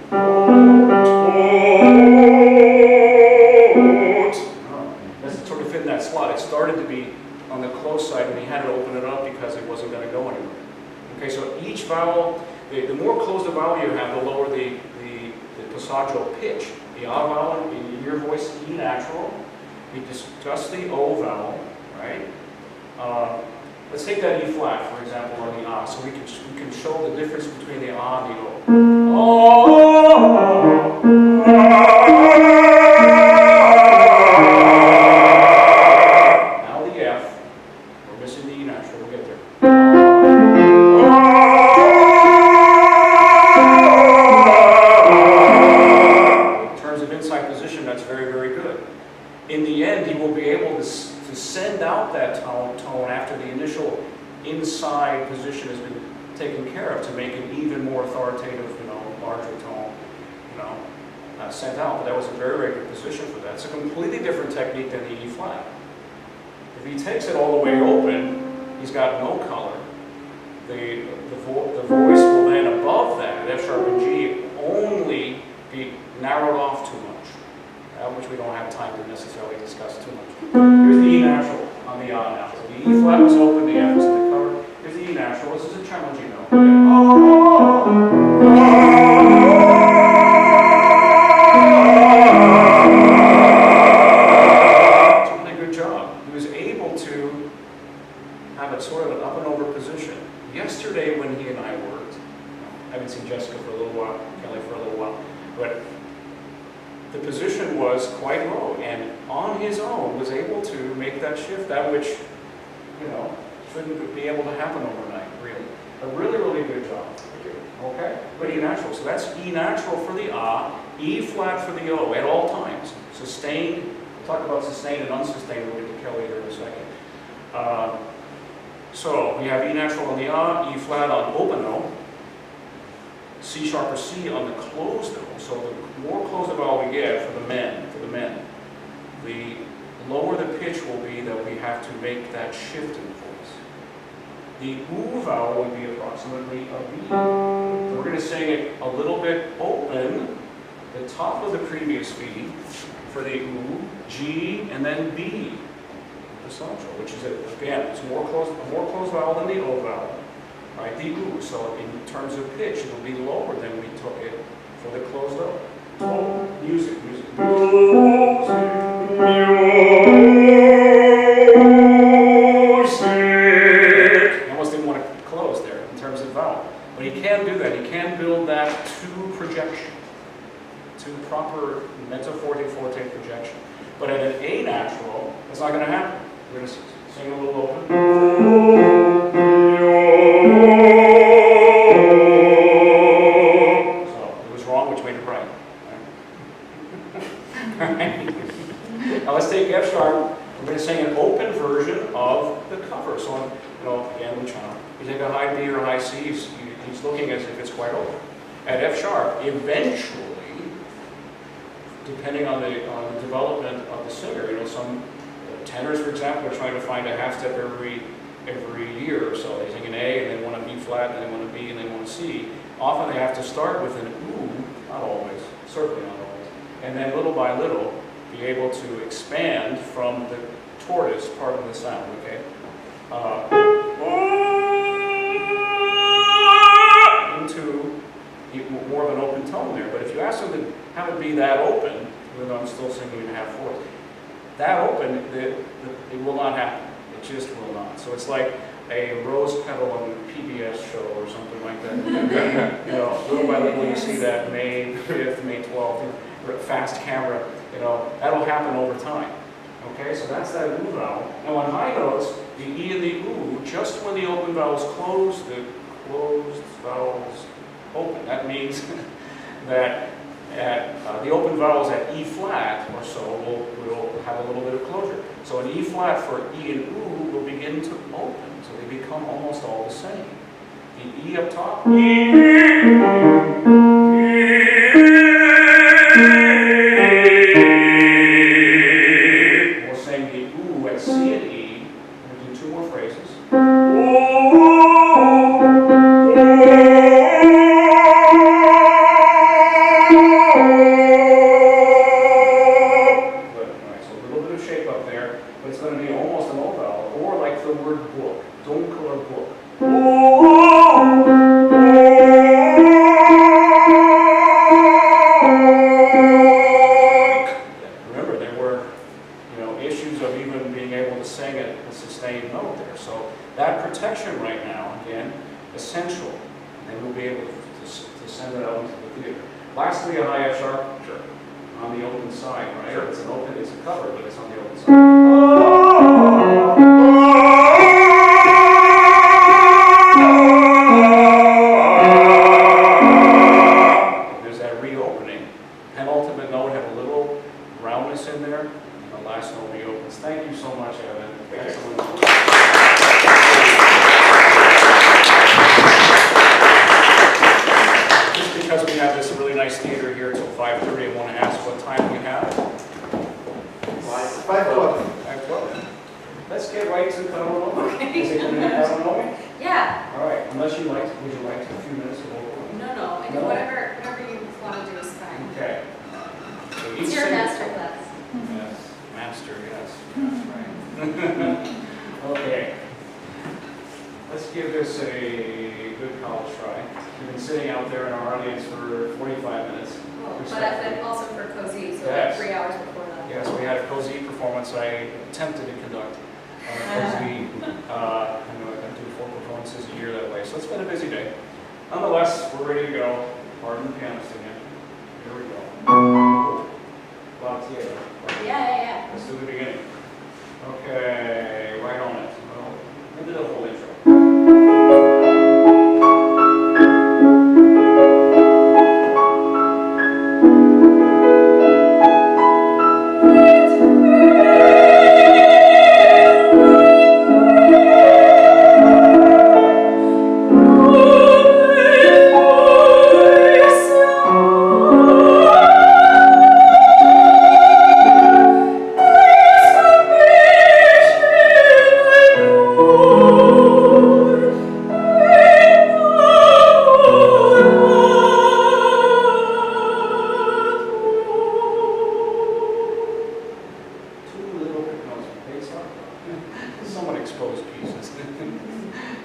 That's sort of fit in that slot. It started to be on the close side, and he had to open it up because it wasn't going to go anywhere. Okay, so each vowel, the more closed the vowel you have, the lower the passaggio pitch. The A vowel in your voice, E natural. We discussed the O vowel, right? Let's take that E flat, for example, or the A, so we can show the difference between the A and the O. Now the F. We're missing the E natural. We'll get there. In terms of inside position, that's very, very good. In the end, he will be able to send out that tone after the initial inside position has been taken care of to make an even more authoritative, larger tone, sent out. But that was a very, very good position for that. It's a completely different technique than the E flat. If he takes it all the way open, he's got no color. The voice will then above that, F sharp and G, only be narrowed off too much. Which we don't have time to necessarily discuss too much. Here's the E natural on the A now. So the E flat was open, the F was in the cover. Here's the E natural. This is a challenging note. It's a really good job. He was able to have it sort of an up and over position. Yesterday when he and I worked, I haven't seen Jessica for a little while, Kelly for a little while, but the position was quite low, and on his own was able to make that shift, that which, shouldn't be able to happen overnight, really. A really, really good job. Okay? But E natural. So that's E natural for the A, E flat for the O at all times. Sustained, we'll talk about sustained and unsustained, we'll get to Kelly here in a second. So we have E natural on the A, E flat on open O, C sharp or C on the closed O. So the more closed the vowel we get for the men, the lower the pitch will be that we have to make that shift in the voice. The oo vowel would be approximately a B. So we're going to sing it a little bit open, the top of the previous V for the oo, G, and then B, passaggio, which is, again, it's a more closed vowel than the O vowel. Right, the oo. So in terms of pitch, it will be lower than we took it for the closed O. Oh, music. I almost didn't want to close there in terms of vowel. But he can do that. He can build that to projection, to proper mezzo forte projection. But at an A natural, that's not going to happen. We're going to sing a little open. Now let's take F sharp. We're going to sing an open version of the cover. So, again, the child. You take a high B or a high C, he's looking as if it's quite open. At F sharp, eventually, depending on the development of the singer. You know, some tenors, for example, are trying to find a half step every year or so. They sing an A and they want a B flat and they want a B and they want a C. Often they have to start with an ooh, not always, certainly not always, and then little by little be able to expand from the tortoise part of the sound, okay? Into more of an open tone there. But if you ask them to have it be that open, even though I'm still singing in half fourths, that open, it will not happen. It just will not. So it's like a rose petal on a PBS show or something like that. You know, little by little you see that May 5th, May 12th, fast camera, you know, that'll happen over time. Okay, so that's that ooh vowel. Now on high notes, the E and the ooh, just when the open vowels close, the closed vowels open. That means that at the open vowels at E flat or so will have a little bit of closure. So an E flat for E and ooh will begin to open. So they become almost all the same. The E up top, we're saying the ooh at C and E. We'll do two more phrases. Lastly, a high F sharp, sure, on the open side, right? Sure. It's a cover, but it's on the open side. There's that reopening. Penultimate note have a little roundness in there, and the last note reopens. Thank you so much, Evan. Excellent. Because we have this really nice theater here till 5:30, I want to ask what time we have. 5:12. 5:12. Let's get right to Karonome. Okay. Is it going to be Karonome? Yeah. All right. Unless you like, would you like a few minutes to go? No, I can, whatever you want to do is fine. Okay. So It's your masterclass. Yes. Master, yes. That's right. Okay. Let's give this a good college try. We've been sitting out there in our audience for 45 minutes. Cool. But also for Cozy, so Yes. like 3 hours before that. Yes, we had a Cozy performance I attempted to conduct. Cozy, I do 4 performances a year that way, so it's been a busy day. Nonetheless, we're ready to go. Pardon the pianist again. Here we go. Yeah. Let's do the beginning. Okay, right on it. Well, we'll do the whole intro. Somewhat exposed pieces.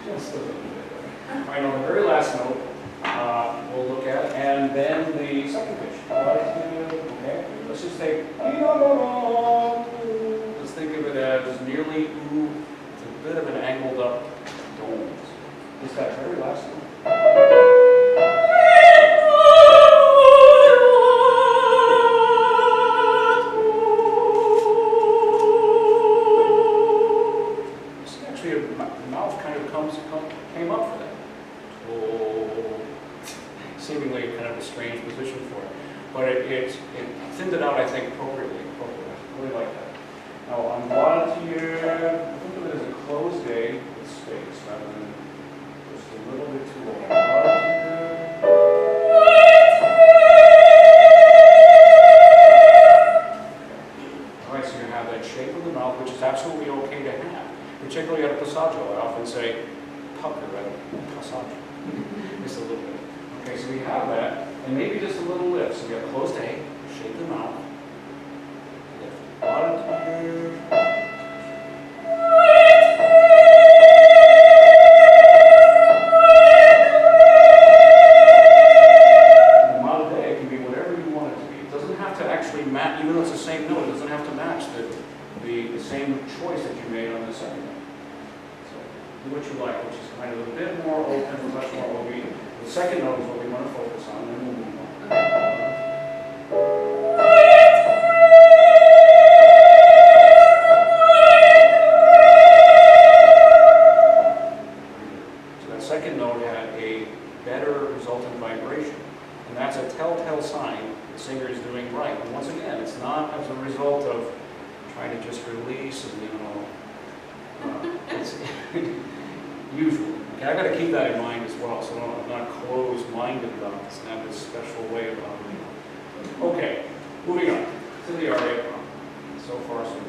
Just a little bit. All right, on the very last note, we'll look at, and then the second pitch. Okay, let's just take, let's think of it as nearly ooh, it's a bit of an angled up tone. Just that very last note. Came up for that. Seemingly kind of a strange position for it. But it thinned it out, I think, appropriately. I really like that. Now, on volunteer, think of it as a closed A with space rather than just a little bit too long. Volunteer. passaggio. I often say pucker rather than passaggio. Just a little bit. Okay, so we have that, and maybe just a little lift. So we have closed A, shake the mouth, lift bottom here. The model A can be whatever you want it to be. It doesn't have to actually match, even though it's the same note, it doesn't have to match the same choice that you made on the second one. So do what you like, which is kind of a bit more open, much more open. The second note is what we want to focus on, and then we'll move on. So that second note had a better resultant vibration, and that's a telltale sign the singer is doing right. And once again, it's not as a result of trying to just release and, it's usually. Okay, I've got to keep that in mind as well, so I'm not closed-minded about this and have this special way about it. Okay, moving on to the aria. So far, so good.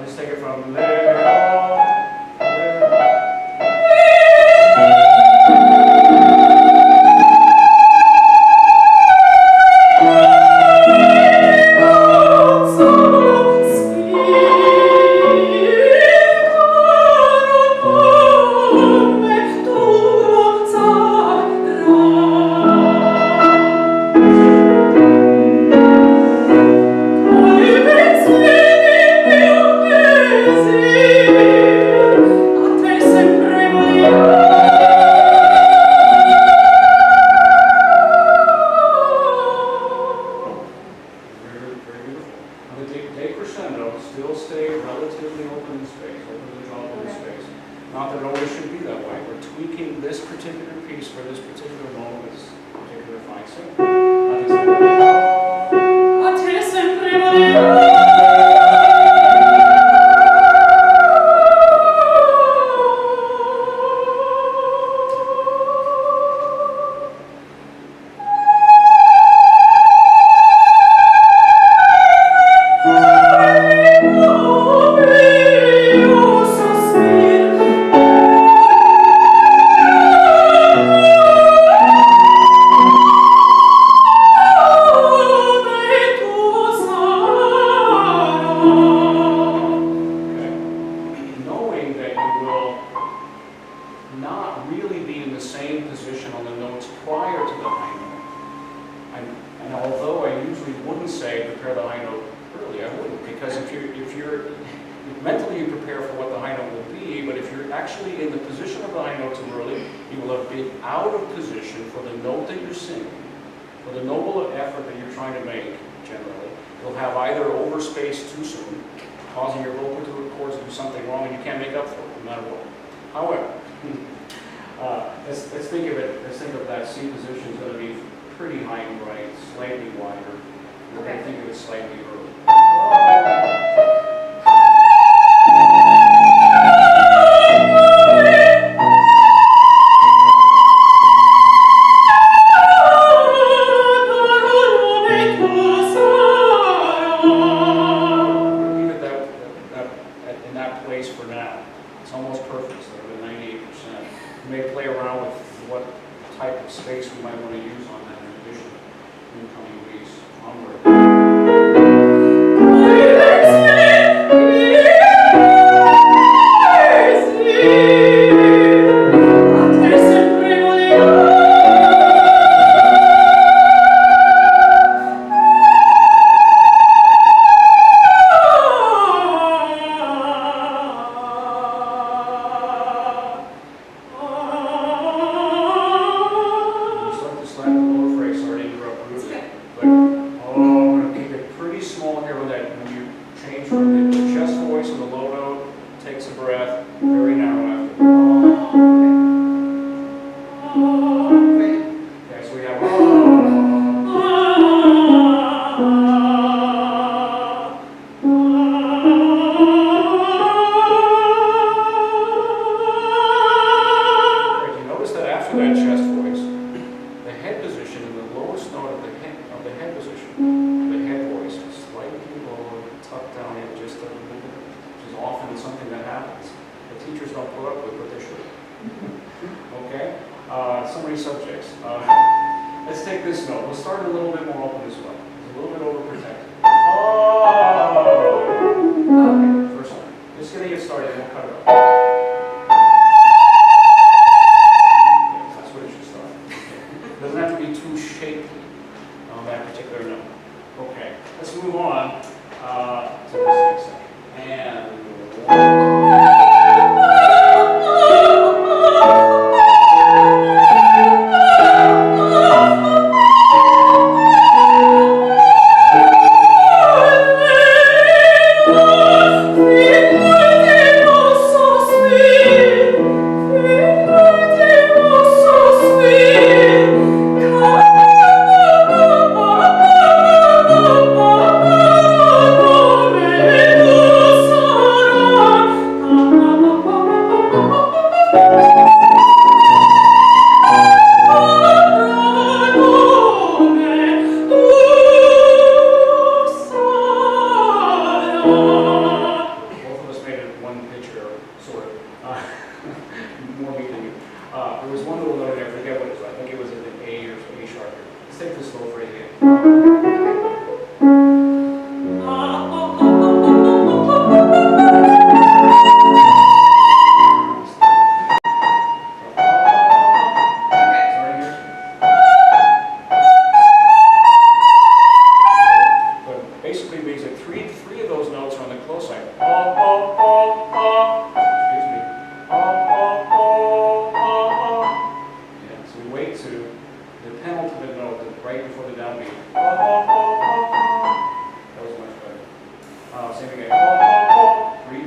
just take it from there. Still stay relatively open in space, open the jaw in space. Not that it always should be that way. We're tweaking this particular piece for this particular moment, this particular fine sing. And although I usually wouldn't say prepare the high note early, I wouldn't, because if you're mentally you prepare for what the high note will be, but if you're actually in the position of the high note too early, you will have been out of position for the note that you're singing, for the noble effort that you're trying to make. Generally, you'll have either overspaced too soon, causing your vocal cords to do something wrong, and you can't make up for it, no matter what. However, let's think of it. Let's think of that C position is going to be pretty high and bright, slightly wider. We're going to think of it slightly early. In that place for now. It's almost perfect, so we're at 98%. We may play around with what type of space we might want to use on that in addition in the coming weeks. Onward. From the chest voice and the low note, takes a breath, very narrow after. Okay, so we have Great, you notice that after that chest voice, the head position in the lowest note of the head position, the head voice is slightly lower, tucked down in just a little bit, which is often something that happens. The teachers don't put up with, but they should. Okay? So many subjects. Let's take this note. We'll start a little bit more open as well. It's a little bit overprotected. Oh! Okay. First one. Just gonna get started and we'll cut it off. Okay, that's where it should start. It doesn't have to be too shaky on that particular note. Okay, let's move on to this next section. And Excuse me. Yeah, so we wait to the penultimate note right before the downbeat. That was much better. Same again. 3.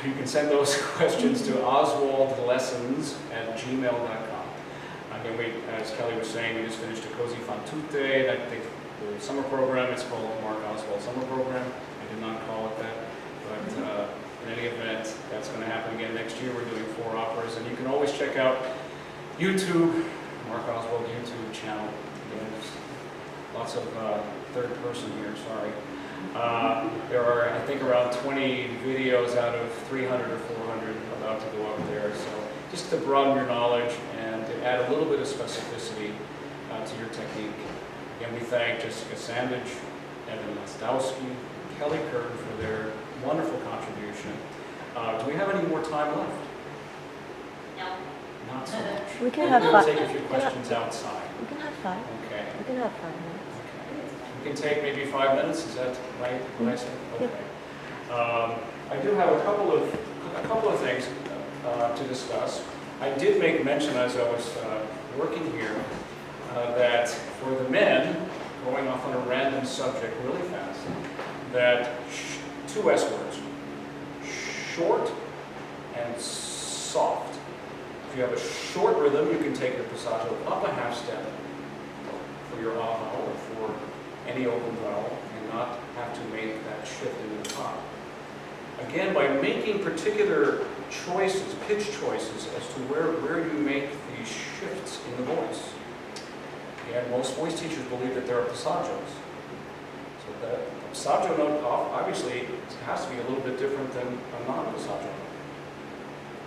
You can send those questions to oswaldlessos@gmail.com. Again, as Kelly was saying, we just finished a Così fan tutte. That the summer program, it's called the Mark Oswald Summer Program. I did not call it that, but in any event, that's going to happen again next year. We're doing 4 operas, and you can always check out YouTube, Mark Oswald YouTube channel. Again, there's lots of third person here, sorry. There are, I think, around 20 videos out of 300 or 400 about to go up there. So just to broaden your knowledge and to add a little bit of specificity to your technique. Again, we thank Jessica Sandage, Evan Lastowski, Kelly Curtin for their wonderful contribution. Do we have any more time left? No. Not so much. We can have We'll fun. take a few questions outside. We can have fun. Okay. We can have 5 minutes. We can take maybe 5 minutes. Is that right? What I said? Yep. Okay. I do have a couple of things to discuss. I did make mention as I was working here that for the men, going off on a random subject really fast, that 2 S words, short and soft. If you have a short rhythm, you can take your passaggio up a half step for your ah or for any open vowel and not have to make that shift into the top. Again, by making particular choices, pitch choices, as to where you make these shifts in the voice. And most voice teachers believe that there are passaggios. So that passaggio note, obviously, has to be a little bit different than a non-passaggio note.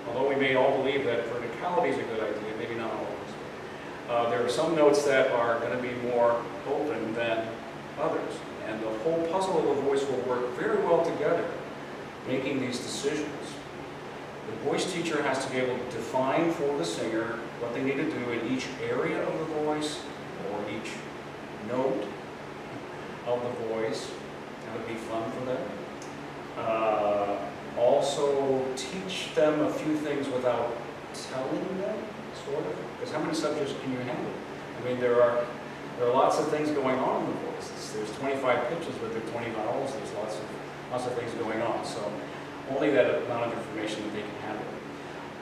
Although we may all believe that verticality is a good idea, maybe not always. There are some notes that are going to be more open than others. And the whole puzzle of the voice will work very well together, making these decisions. The voice teacher has to be able to define for the singer what they need to do in each area of the voice or each note of the voice. That would be fun for them. Also teach them a few things without telling them, sort of. Because how many subjects can you handle? I mean, there are lots of things going on in the voice. There's 25 pitches, but there are 20 vowels. There's lots of things going on. So only that amount of information that they can handle.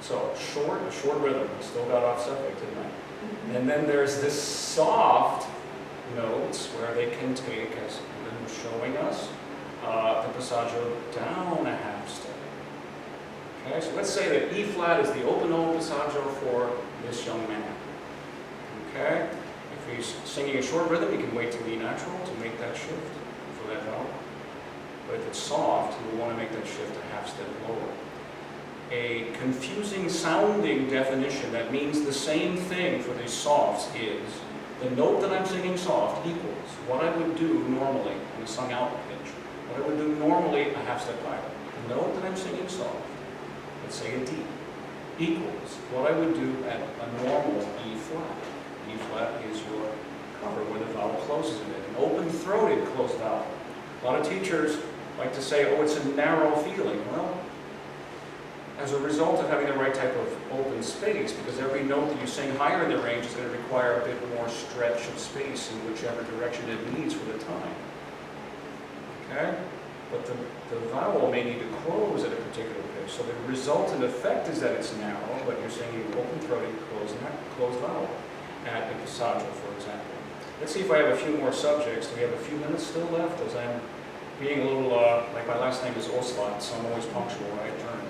So short rhythm. I still got off subject, didn't I? And then there's this soft notes where they can take, as Lynn was showing us, the passaggio down a half step. Okay, so let's say that E flat is the open O passaggio for this young man. Okay, if he's singing a short rhythm, he can wait till E natural to make that shift for that vowel. But if it's soft, you will want to make that shift a half step lower. A confusing sounding definition that means the same thing for these softs is the note that I'm singing soft equals what I would do normally in a sung out pitch. What I would do normally a half step higher. The note that I'm singing soft, let's say a D, equals what I would do at a normal E flat. E flat is your cover where the vowel closes in it. An open-throated closed vowel. A lot of teachers like to say, oh, it's a narrow feeling. Well, as a result of having the right type of open space, because every note that you sing higher in the range is going to require a bit more stretch of space in whichever direction it needs for the time. Okay? But the vowel may need to close at a particular pitch. So the resultant effect is that it's narrow, but you're singing open-throated closed vowel at a passaggio, for example. Let's see if I have a few more subjects. Do we have a few minutes still left? As I'm being a little, like my last name is Oswald, so I'm always punctual when I turn.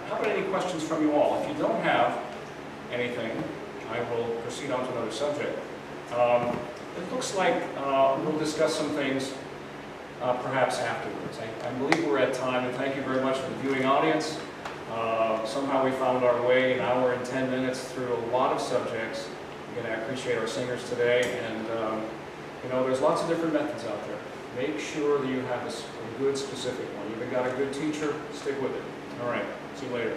How about any questions from you all? If you don't have anything, I will proceed on to another subject. It looks like we'll discuss some things perhaps afterwards. I believe we're at time, and thank you very much for the viewing audience. Somehow we found our way an hour and 10 minutes through a lot of subjects. Again, I appreciate our singers today, and you know, there's lots of different methods out there. Make sure that you have a good specific one. You've got a good teacher, stick with it. All right, see you later.